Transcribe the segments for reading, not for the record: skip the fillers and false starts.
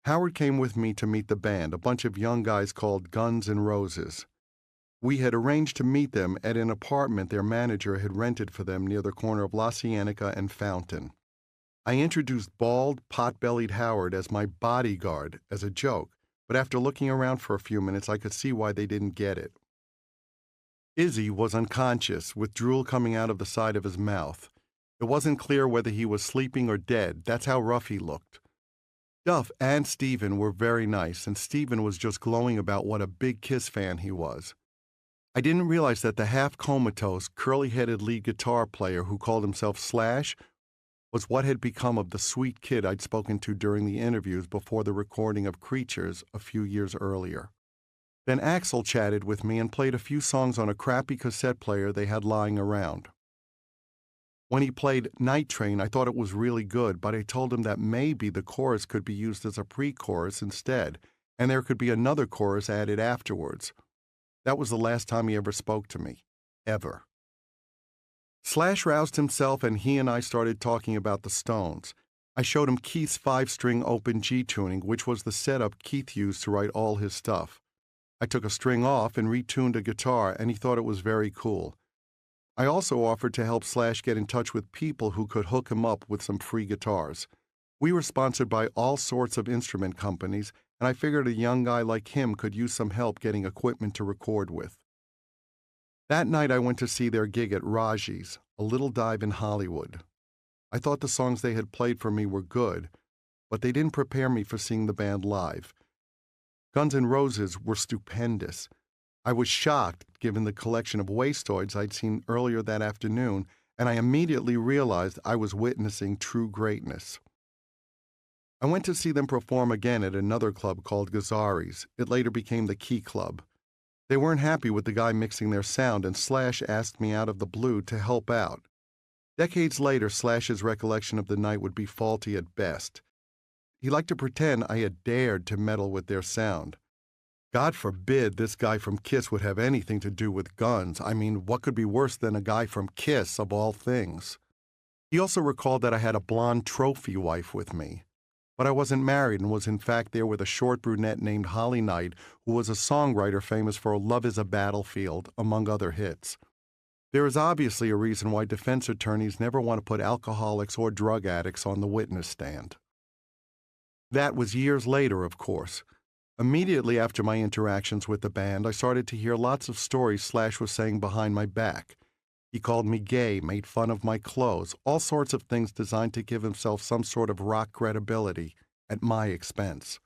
Howard came with me to meet the band, a bunch of young guys called Guns N' Roses. We had arranged to meet them at an apartment their manager had rented for them near the corner of La Cienega and Fountain. I introduced bald, pot-bellied Howard as my bodyguard as a joke, but after looking around for a few minutes, I could see why they didn't get it. Izzy was unconscious, with drool coming out of the side of his mouth. It wasn't clear whether he was sleeping or dead. That's how rough he looked. Duff and Steven were very nice, and Steven was just glowing about what a big Kiss fan he was. I didn't realize that the half-comatose, curly-headed lead guitar player who called himself Slash was what had become of the sweet kid I'd spoken to during the interviews before the recording of Creatures a few years earlier. Then Axl chatted with me and played a few songs on a crappy cassette player they had lying around. When he played Night Train, I thought it was really good, but I told him that maybe the chorus could be used as a pre-chorus instead, and there could be another chorus added afterwards. That was the last time he ever spoke to me. Ever. Slash roused himself and he and I started talking about the Stones. I showed him Keith's 5-string open G tuning, which was the setup Keith used to write all his stuff. I took a string off and retuned a guitar, and he thought it was very cool. I also offered to help Slash get in touch with people who could hook him up with some free guitars. We were sponsored by all sorts of instrument companies, and I figured a young guy like him could use some help getting equipment to record with. That night I went to see their gig at Raji's, a little dive in Hollywood. I thought the songs they had played for me were good, but they didn't prepare me for seeing the band live. Guns N' Roses were stupendous. I was shocked, given the collection of wastoids I'd seen earlier that afternoon, and I immediately realized I was witnessing true greatness. I went to see them perform again at another club called Gazzari's. It later became the Key Club. They weren't happy with the guy mixing their sound, and Slash asked me out of the blue to help out. Decades later, Slash's recollection of the night would be faulty at best. He liked to pretend I had dared to meddle with their sound. God forbid this guy from Kiss would have anything to do with guns. I mean, what could be worse than a guy from Kiss, of all things? He also recalled that I had a blonde trophy wife with me. But I wasn't married and was in fact there with a short brunette named Holly Knight, who was a songwriter famous for Love is a Battlefield, among other hits. There is obviously a reason why defense attorneys never want to put alcoholics or drug addicts on the witness stand. That was years later, of course. Immediately after my interactions with the band, I started to hear lots of stories Slash was saying behind my back. He called me gay, made fun of my clothes, all sorts of things designed to give himself some sort of rock credibility at my expense.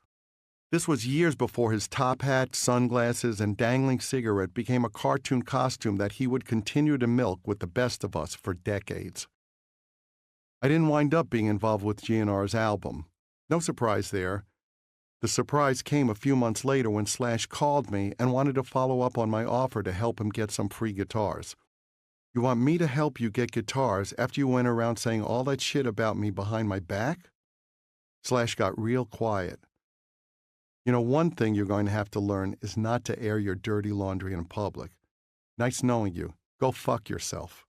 This was years before his top hat, sunglasses, and dangling cigarette became a cartoon costume that he would continue to milk with the best of us for decades. I didn't wind up being involved with GNR's album. No surprise there. The surprise came a few months later when Slash called me and wanted to follow up on my offer to help him get some free guitars. You want me to help you get guitars after you went around saying all that shit about me behind my back? Slash got real quiet. You know, one thing you're going to have to learn is not to air your dirty laundry in public. Nice knowing you. Go fuck yourself.